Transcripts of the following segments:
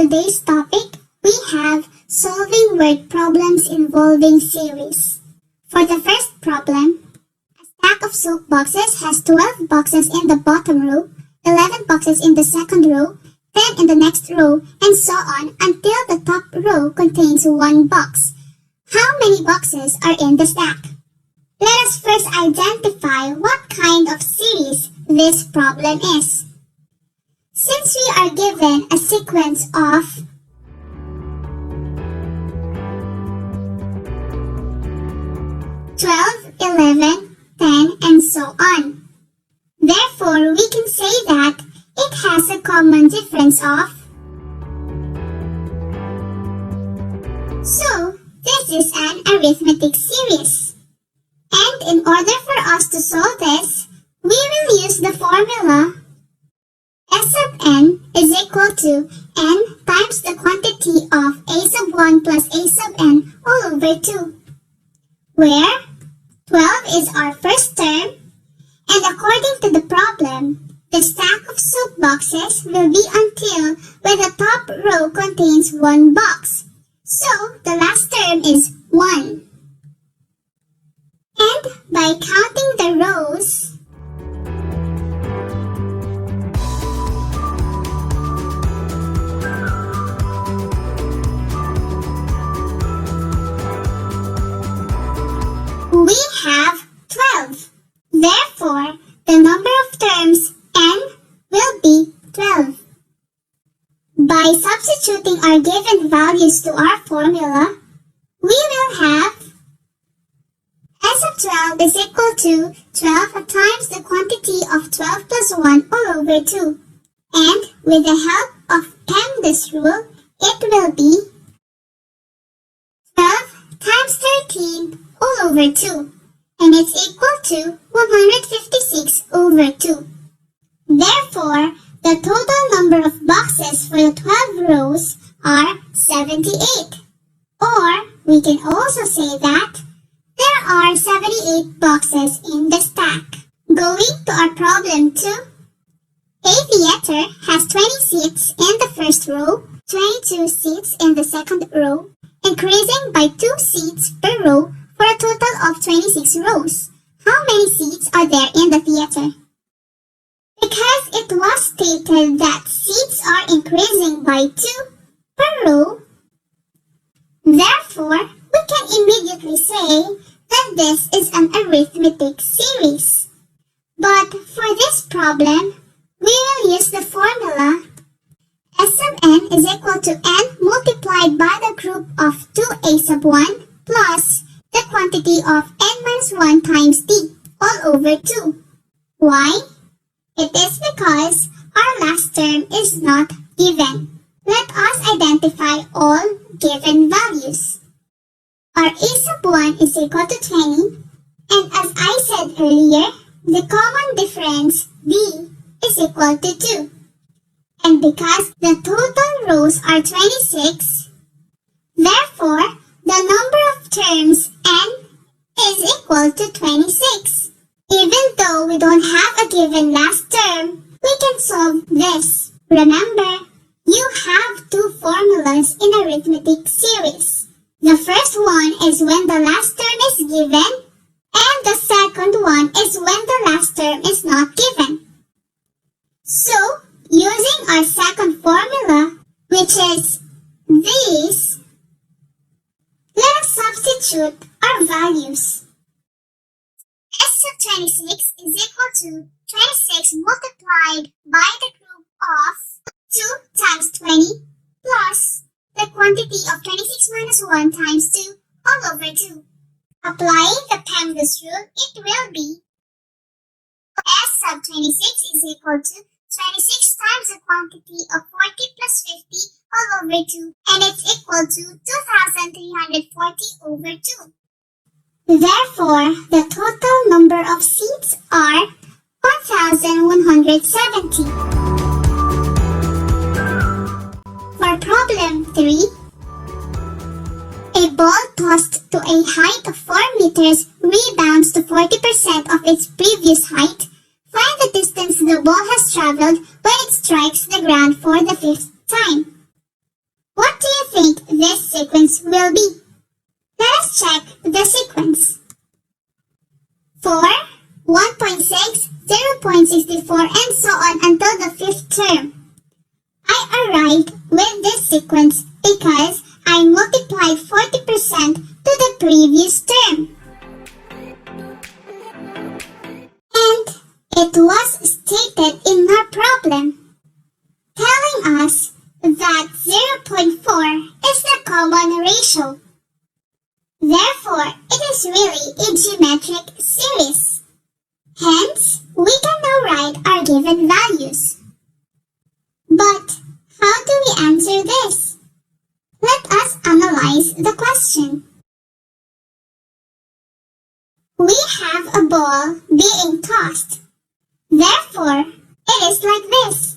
today's topic, we have solving word problems involving series. For the first problem, a stack of soap boxes has 12 boxes in the bottom row, 11 boxes in the second row, 10 in the next row, and so on until the top row contains one box. How many boxes are in the stack? Let us first identify what kind of series this problem is. Since we are given a sequence of 12, 11, 10, and so on. Therefore, we can say that it has a common difference of. So, this is an arithmetic series. And in order for us to solve this, we will use the formula S sub n is equal to n times the quantity of a sub 1 plus a sub n all over 2, where 12 is our first term, and according to the problem, the stack of soap boxes will be until where the top row contains one box. So, the last term is 1. And by counting the rows, we have 12. Therefore, the number of terms n will be 12. By substituting our given values to our formula, we will have S of 12 is equal to 12 times the quantity of 12 plus 1 all over 2. And with the help of PEMDAS rule, it will be 12 times 13 all over 2. And it's equal to 156 over 2. Therefore, the total number of boxes for the 12 rows are 78. Or, we can also say that there are 78 boxes in the stack. Going to our problem 2. Aviator has 20 seats in the first row, 22 seats in the second row, increasing by 2 seats per row for a total of 26 rows. How many seats are there in the theater? Because it was stated that seats are increasing by 2 per row, therefore, we can immediately say that this is an arithmetic series. But for this problem, we will use the formula S sub n is equal to n multiplied by the group of 2a sub 1 plus the quantity of n minus 1 times d all over 2. Why? It is because our last term is not given. Let us identify all given values. Our a sub 1 is equal to 20, and as I said earlier, the common difference b is equal to 2. And because the total rows are 26, therefore, the number of terms n is equal to 26. Even though we don't have a given last term, we can solve this. Remember, you have two formulas in arithmetic series. The first one is when the last term is given, and the second one is when the last term is not given. So, using our second formula, which is this, let us substitute our values. S sub 26 is equal to 26 multiplied by the group of 2 times 20 plus the quantity of 26 minus 1 times 2 all over 2. Applying the PEMDAS rule, it will be S sub 26 is equal to 26 times the quantity of 40 plus 50 all over 2, and it's equal to 2,340 over 2. Therefore, the total number of seats are 1,170. For problem 3, a ball tossed to a height of 4 meters rebounds to 40% of its previous height. Find the distance the ball has traveled when it strikes the ground for the 5th time. this sequence will be. Let us check the sequence. 4, 1.6, 0.64, and so on until the fifth term. I arrived with this sequence because I multiplied 40% to the previous term. And it was stated in our problem, telling us that 0.4 is the common ratio. Therefore, it is really a geometric series. Hence, we can now write our given values. But how do we answer this? Let us analyze the question. We have a ball being tossed. Therefore, it is like this.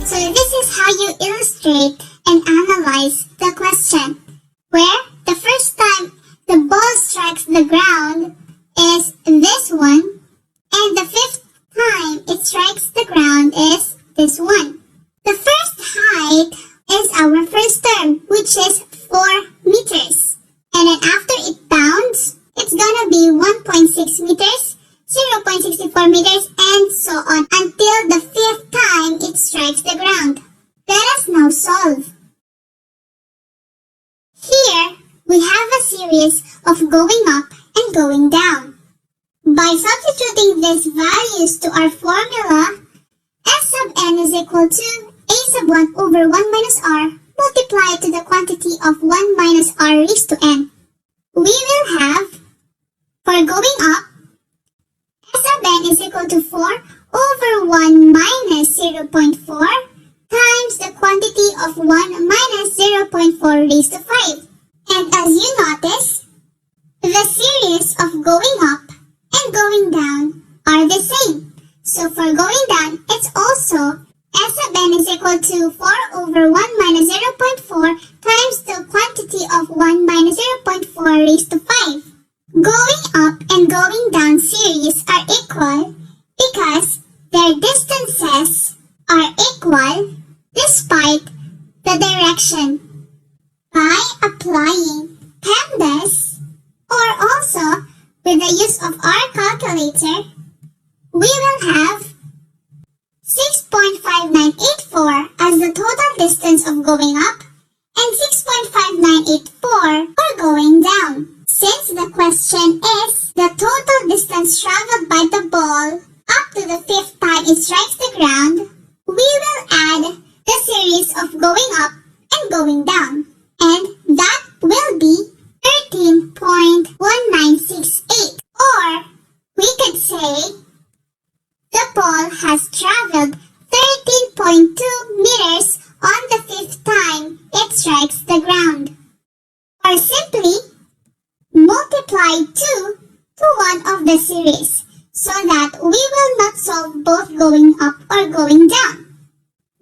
So this is how you illustrate and analyze the question, where the first time the ball strikes the ground is this one, and the fifth time it strikes the ground is this one. The first height is our first term, which is 4 meters. And then after it bounds, it's gonna be 1.6 meters, 0.64 meters, and so on until the fifth time it strikes the ground. Let us now solve. Here, we have a series of going up and going down. By substituting these values to our formula, S sub n is equal to a sub 1 over 1 minus r multiplied to the quantity of 1 minus r raised to n. We will have, for going up, S sub n is equal to 4 over 1 minus 0.4 times the quantity of 1 minus 0.4 raised to 5. And as you notice, the series of going up and going down are the same. So for going down, it's also S sub n is equal to 4 over 1 minus 0.4 times the quantity of 1 minus 0.4 raised to 5. Going up and going down series are equal because their distances are equal despite the direction. By applying PEMDAS or also with the use of our calculator, we will have 6.5984 as the total distance of going up and 6.5984 for going down. Since the question is the total distance traveled by the ball up to the fifth time it strikes the ground, we will add the series of going up and going down. And that will be 13.1968. Or we could say the ball has traveled 13.2 meters on the fifth time it strikes the ground. Or simply multiply 2 to one of the series so that we will not solve both going up or going down.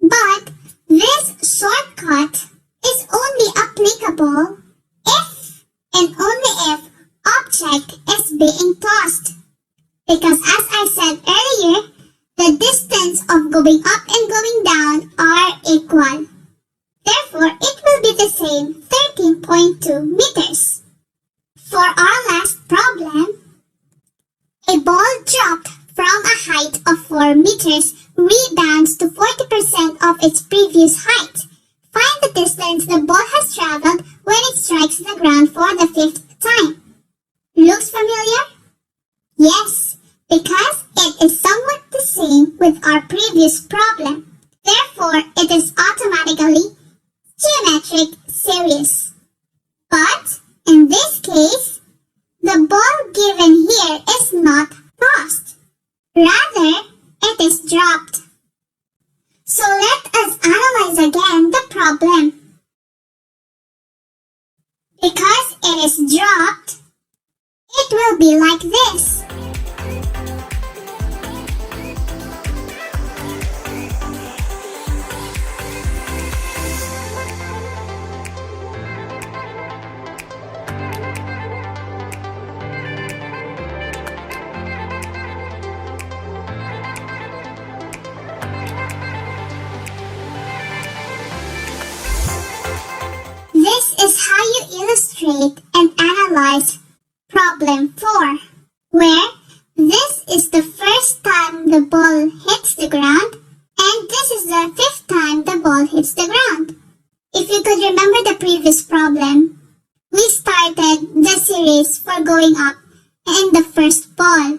But this shortcut is only applicable if and only if object is being tossed. Because as I said earlier, the distance of going up and going down are equal. Therefore, it will be the same 13.2 meters. For our last problem, a ball dropped from a height of 4 meters rebounds to 40% of its previous height. Find the distance the ball has traveled when it strikes the ground for the fifth time. Looks familiar? Yes, because it is somewhat the same with our previous problem. Therefore, it is automatically geometric series. But in this case, the ball given here is not tossed. Rather, it is dropped. So let us analyze again the problem. Because it is dropped, it will be like this. demonstrate and analyze problem 4, where this is the first time the ball hits the ground and this is the 5th time the ball hits the ground. If you could remember the previous problem, we started the series for going up and the first ball.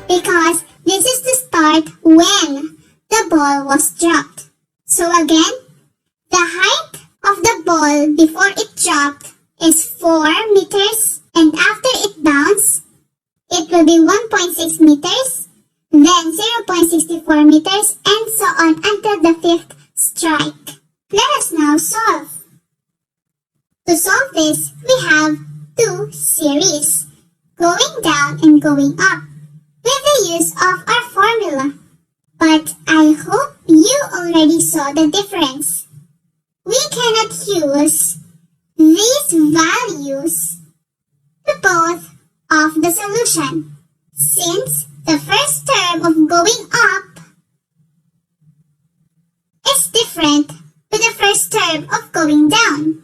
Because this is the start when the ball was dropped. So again, the height of the ball before it dropped is 4 meters, and after it bounced, it will be 1.6 meters, then 0.64 meters, and so on until the 5th strike. Let us now solve. To solve this, we have two series, going down and going up, with the use of our formula. But I hope you already saw the difference. We cannot use these values to both of the solution, since the first term of going up is different to the first term of going down.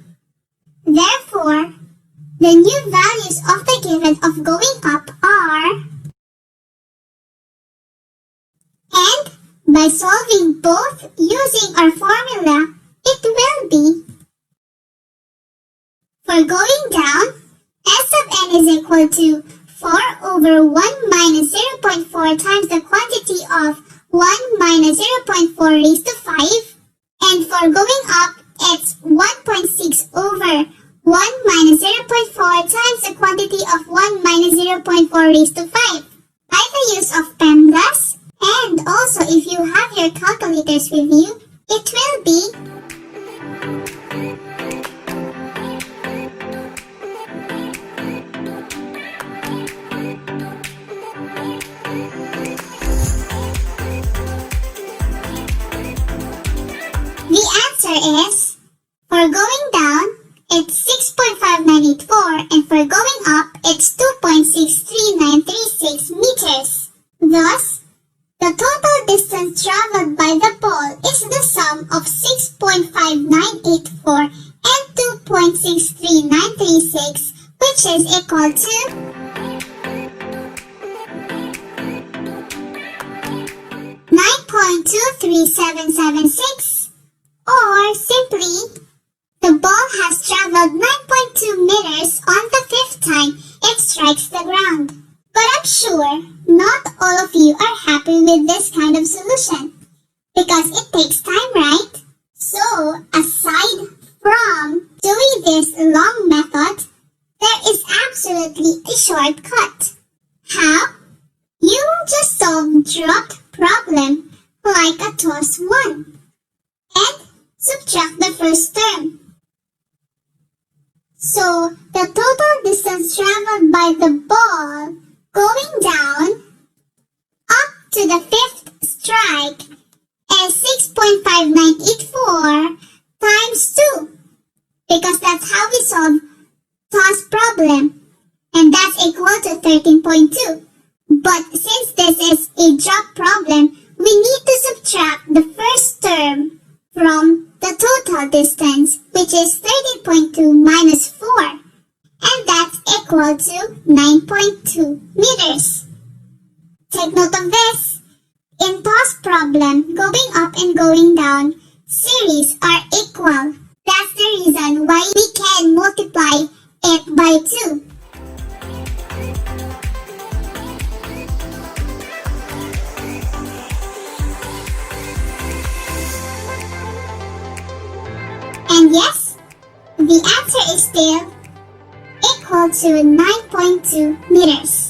Therefore, the new values of the given of going up are, and by solving both using our formula, it will be, for going down, S of n is equal to 4 over 1 minus 0.4 times the quantity of 1 minus 0.4 raised to 5. And for going up, it's 1.6 over 1 minus 0.4 times the quantity of 1 minus 0.4 raised to 5. By the use of PEMDAS, and also if you have your calculators with you, it will be is, for going down, it's 6.5984, and for going up, it's 2.63936 meters. Thus, the total distance traveled by the ball is the sum of 6.5984 and 2.63936, which is equal to 9.23776. Or simply, the ball has traveled 9.2 meters on the 5th time it strikes the ground. But I'm sure not all of you are happy with this kind of solution, because it takes time, right? So, aside from doing this long method, there is absolutely a shortcut. How? You will just solve dropped problem like a toss 1. And subtract the first term. So, the total distance traveled by the ball going down up to the 5th strike is 6.5984 times 2. Because that's how we solve toss problem. And that's equal to 13.2. But since this is a drop problem, we need to subtract the first term from the total distance, which is 13.2 minus 4, and that's equal to 9.2 meters. Take note of this. In toss problem, going up and going down, series are equal. That's the reason why we can multiply it by 2. And yes, the answer is still equal to 9.2 meters.